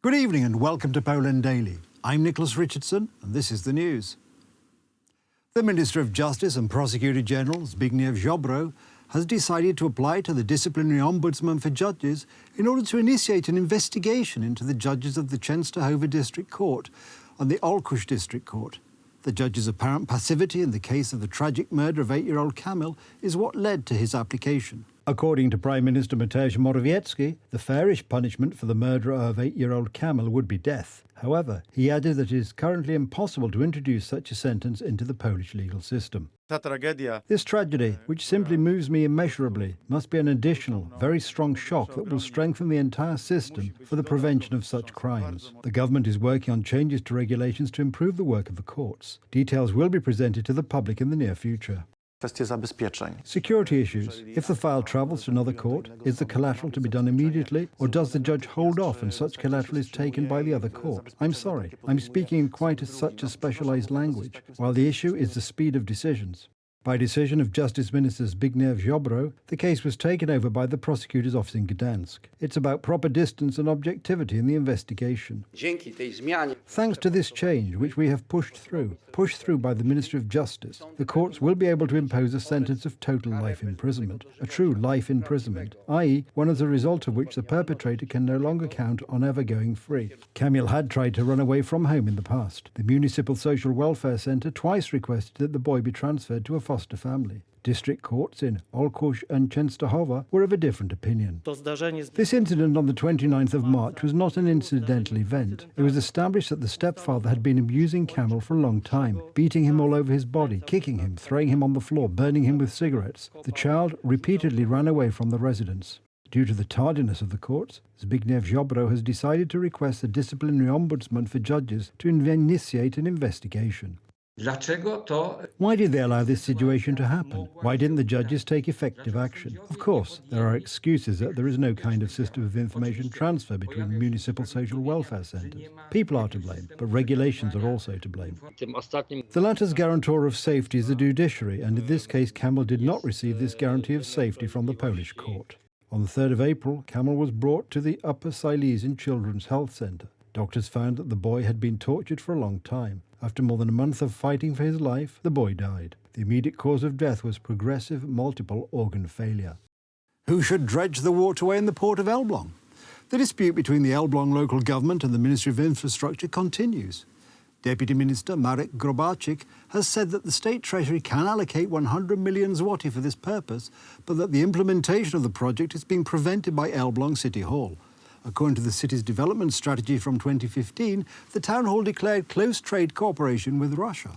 Good evening and welcome to Poland Daily. I'm Nicholas Richardson and this is the news. The Minister of Justice and Prosecutor General, Zbigniew Ziobro, has decided to apply to the Disciplinary Ombudsman for Judges in order to initiate an investigation into the judges of the Częstochowa District Court and the Olkusz District Court. The judge's apparent passivity in the case of the tragic murder of 8-year-old Kamil is what led to his application. According to Prime Minister Mateusz Morawiecki, the fairest punishment for the murder of 8-year-old Kamil would be death. However, he added that it is currently impossible to introduce such a sentence into the Polish legal system. This tragedy, which simply moves me immeasurably, must be an additional, very strong shock that will strengthen the entire system for the prevention of such crimes. The government is working on changes to regulations to improve the work of the courts. Details will be presented to the public in the near future. Security issues. If the file travels to another court, is the collateral to be done immediately, or does the judge hold off and such collateral is taken by the other court? I'm sorry, I'm speaking in quite such a specialized language, while the issue is the speed of decisions. By decision of Justice Minister Zbigniew Ziobro, the case was taken over by the prosecutor's office in Gdansk. It's about proper distance and objectivity in the investigation. Thanks to this change, which we have pushed through by the Ministry of Justice, the courts will be able to impose a sentence of total life imprisonment, a true life imprisonment, i.e. one as a result of which the perpetrator can no longer count on ever going free. Kamil had tried to run away from home in the past. The Municipal Social Welfare Centre twice requested that the boy be transferred to a foster family. District courts in Olkusz and Częstochowa were of a different opinion. This incident on the 29th of March was not an incidental event. It was established that the stepfather had been abusing Kamil for a long time, beating him all over his body, kicking him, throwing him on the floor, burning him with cigarettes. The child repeatedly ran away from the residence. Due to the tardiness of the courts, Zbigniew Ziobro has decided to request the Disciplinary Ombudsman for Judges to initiate an investigation. Why did they allow this situation to happen? Why didn't the judges take effective action? Of course, there are excuses that there is no kind of system of information transfer between municipal social welfare centres. People are to blame, but regulations are also to blame. The latter's guarantor of safety is the judiciary, and in this case Kamil did not receive this guarantee of safety from the Polish court. On the 3rd of April, Kamil was brought to the Upper Silesian Children's Health Centre. Doctors found that the boy had been tortured for a long time. After more than a month of fighting for his life, the boy died. The immediate cause of death was progressive multiple organ failure. Who should dredge the waterway in the port of Elbląg? The dispute between the Elbląg local government and the Ministry of Infrastructure continues. Deputy Minister Marek Grobarczyk has said that the State Treasury can allocate 100 million zloty for this purpose, but that the implementation of the project is being prevented by Elbląg City Hall. According to the city's development strategy from 2015, the town hall declared close trade cooperation with Russia.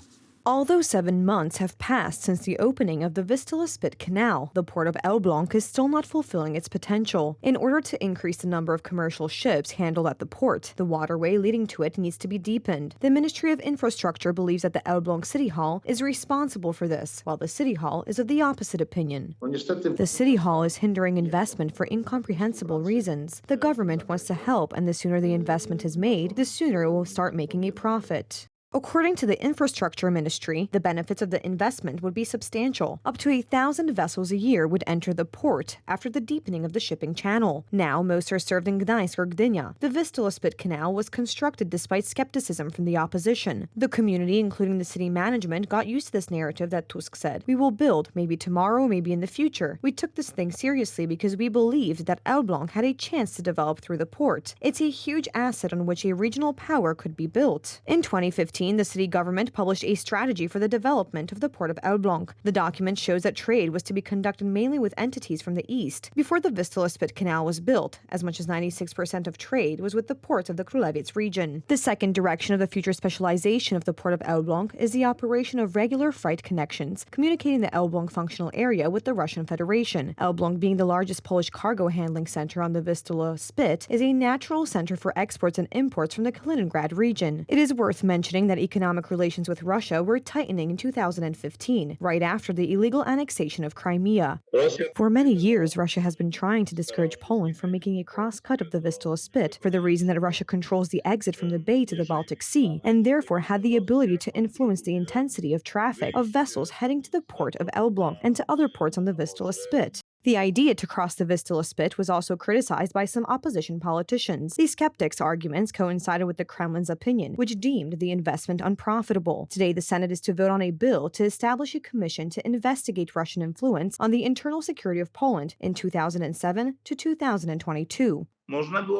Although 7 months have passed since the opening of the Vistula Spit Canal, the port of Elbląg is still not fulfilling its potential. In order to increase the number of commercial ships handled at the port, the waterway leading to it needs to be deepened. The Ministry of Infrastructure believes that the Elbląg City Hall is responsible for this, while the City Hall is of the opposite opinion. The City Hall is hindering investment for incomprehensible reasons. The government wants to help, and the sooner the investment is made, the sooner it will start making a profit. According to the Infrastructure Ministry, the benefits of the investment would be substantial. Up to 1,000 vessels a year would enter the port after the deepening of the shipping channel. Now, most are served in Gdańsk or Gdynia. The Vistula Spit Canal was constructed despite skepticism from the opposition. The community, including the city management, got used to this narrative that Tusk said, "We will build, maybe tomorrow, maybe in the future." We took this thing seriously because we believed that Elbląg had a chance to develop through the port. It's a huge asset on which a regional power could be built. In 2015, the city government published a strategy for the development of the port of Elbląg. The document shows that trade was to be conducted mainly with entities from the east. Before the Vistula Spit Canal was built, as much as 96% of trade was with the ports of the Królewiec region. The second direction of the future specialization of the port of Elbląg is the operation of regular freight connections, communicating the Elbląg functional area with the Russian Federation. Elbląg, being the largest Polish cargo handling center on the Vistula Spit, is a natural center for exports and imports from the Kaliningrad region. It is worth mentioning that economic relations with Russia were tightening in 2015, right after the illegal annexation of Crimea. For many years, Russia has been trying to discourage Poland from making a cross-cut of the Vistula Spit for the reason that Russia controls the exit from the bay to the Baltic Sea, and therefore had the ability to influence the intensity of traffic of vessels heading to the port of Elbląg and to other ports on the Vistula Spit. The idea to cross the Vistula Spit was also criticized by some opposition politicians. The skeptics' arguments coincided with the Kremlin's opinion, which deemed the investment unprofitable. Today, the Senate is to vote on a bill to establish a commission to investigate Russian influence on the internal security of Poland in 2007 to 2022.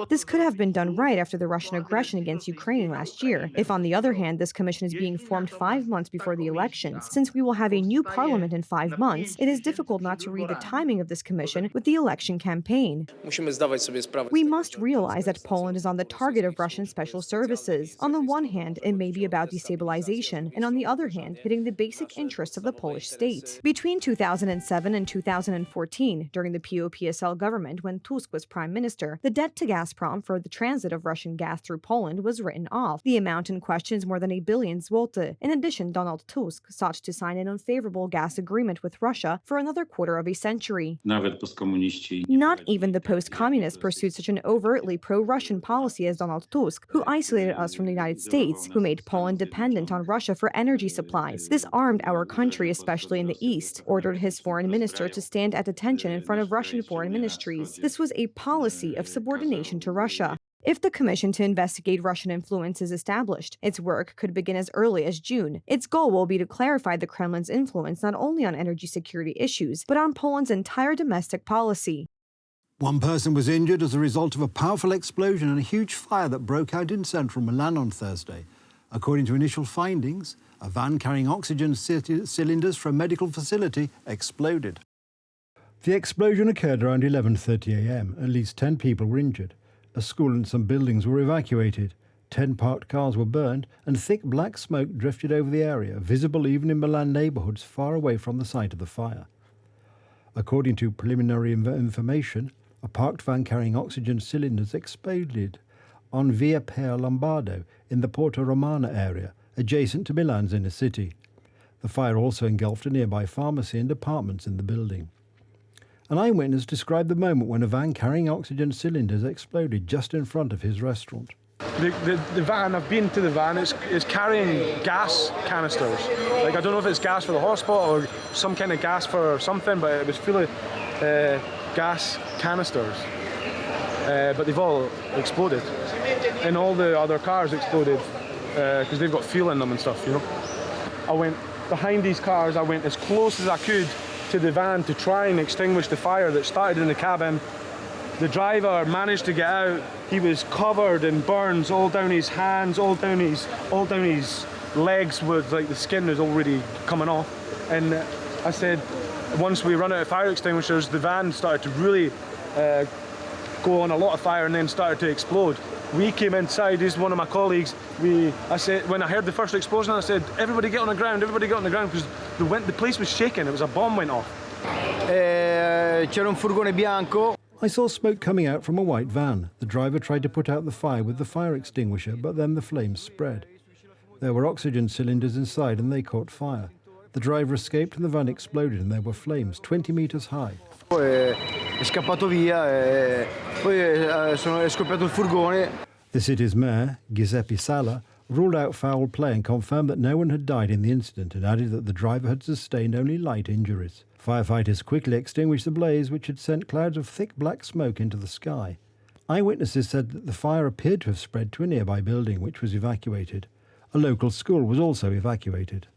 This could have been done right after the Russian aggression against Ukraine last year. If, on the other hand, this commission is being formed 5 months before the elections, since we will have a new parliament in 5 months, it is difficult not to read the timing of this commission with the election campaign. We must realize that Poland is on the target of Russian special services. On the one hand, it may be about destabilization, and on the other hand, hitting the basic interests of the Polish state. Between 2007 and 2014, during the PO-PSL government when Tusk was prime minister, the debt to Gazprom for the transit of Russian gas through Poland was written off. The amount in question is more than $1 billion zloty. In addition, Donald Tusk sought to sign an unfavorable gas agreement with Russia for another quarter of a century. Not even the post-communists pursued such an overtly pro-Russian policy as Donald Tusk, who isolated us from the United States, who made Poland dependent on Russia for energy supplies. This armed our country, especially in the East, ordered his foreign minister to stand at attention in front of Russian foreign ministries. This was a policy of subordination to Russia. If the commission to investigate Russian influence is established, its work could begin as early as June. Its goal will be to clarify the Kremlin's influence not only on energy security issues, but on Poland's entire domestic policy. One person was injured as a result of a powerful explosion and a huge fire that broke out in central Milan on Thursday. According to initial findings, a van carrying oxygen cylinders from a medical facility exploded. The explosion occurred around 11:30 a.m. At least 10 people were injured. A school and some buildings were evacuated. 10 parked cars were burned, and thick black smoke drifted over the area, visible even in Milan neighbourhoods far away from the site of the fire. According to preliminary information, a parked van carrying oxygen cylinders exploded on Via Per Lombardo in the Porta Romana area, adjacent to Milan's inner city. The fire also engulfed a nearby pharmacy and apartments in the building. An eyewitness described the moment when a van carrying oxygen cylinders exploded just in front of his restaurant. The van, I've been to the van, it's carrying gas canisters. Like, I don't know if it's gas for the hospital or some kind of gas for something, but it was full of gas canisters. But they've all exploded. And all the other cars exploded because they've got fuel in them and stuff, you know. I went behind these cars, I went as close as I could to the van to try and extinguish the fire that started in the cabin. The driver managed to get out. He was covered in burns all down his hands, all down his legs, with like the skin was already coming off. And I said, once we run out of fire extinguishers, the van started to really go on a lot of fire and then started to explode. We came inside, this is one of my colleagues, I said, when I heard the first explosion, I said, everybody get on the ground, because the place was shaking, it was a bomb went off. C'era un furgone bianco. I saw smoke coming out from a white van. The driver tried to put out the fire with the fire extinguisher, but then the flames spread. There were oxygen cylinders inside and they caught fire. The driver escaped and the van exploded and there were flames 20 meters high. È scappato via, poi è scoppiato il furgone. The city's mayor, Giuseppe Sala, ruled out foul play and confirmed that no one had died in the incident and added that the driver had sustained only light injuries. Firefighters quickly extinguished the blaze, which had sent clouds of thick black smoke into the sky. Eyewitnesses said that the fire appeared to have spread to a nearby building, which was evacuated. A local school was also evacuated.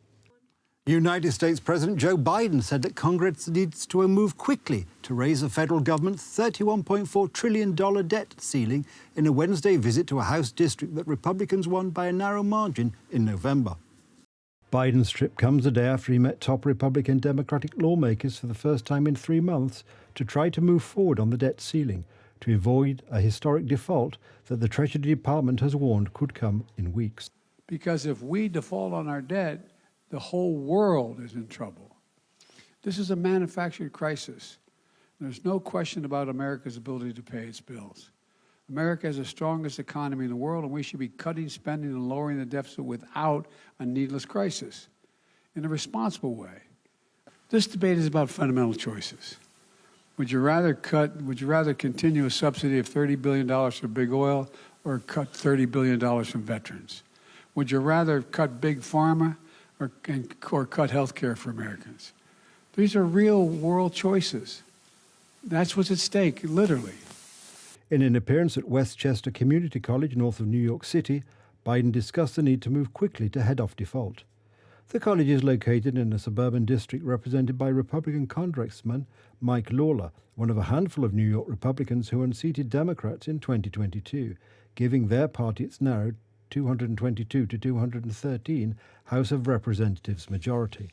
United States President Joe Biden said that Congress needs to move quickly to raise the federal government's $31.4 trillion debt ceiling in a Wednesday visit to a House district that Republicans won by a narrow margin in November. Biden's trip comes a day after he met top Republican and Democratic lawmakers for the first time in 3 months to try to move forward on the debt ceiling to avoid a historic default that the Treasury Department has warned could come in weeks. Because if we default on our debt, the whole world is in trouble. This is a manufactured crisis. There's no question about America's ability to pay its bills. America has the strongest economy in the world, and we should be cutting spending and lowering the deficit without a needless crisis, in a responsible way. This debate is about fundamental choices. Would you rather continue a subsidy of $30 billion for big oil or cut $30 billion from veterans? Would you rather cut big pharma or cut health care for Americans? These are real world choices. That's what's at stake, literally. In an appearance at Westchester Community College north of New York City, Biden discussed the need to move quickly to head off default. The college is located in a suburban district represented by Republican Congressman Mike Lawler, one of a handful of New York Republicans who unseated Democrats in 2022, giving their party its narrowed 222 to 213 House of Representatives majority.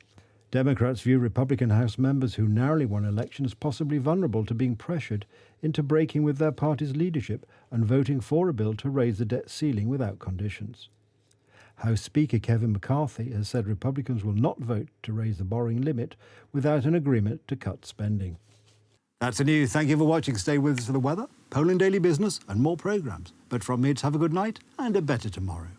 Democrats view Republican House members who narrowly won election as possibly vulnerable to being pressured into breaking with their party's leadership and voting for a bill to raise the debt ceiling without conditions. House Speaker Kevin McCarthy has said Republicans will not vote to raise the borrowing limit without an agreement to cut spending. That's the news. Thank you for watching. Stay with us for the weather, Poland Daily Business and more programmes. But from me, it's have a good night and a better tomorrow.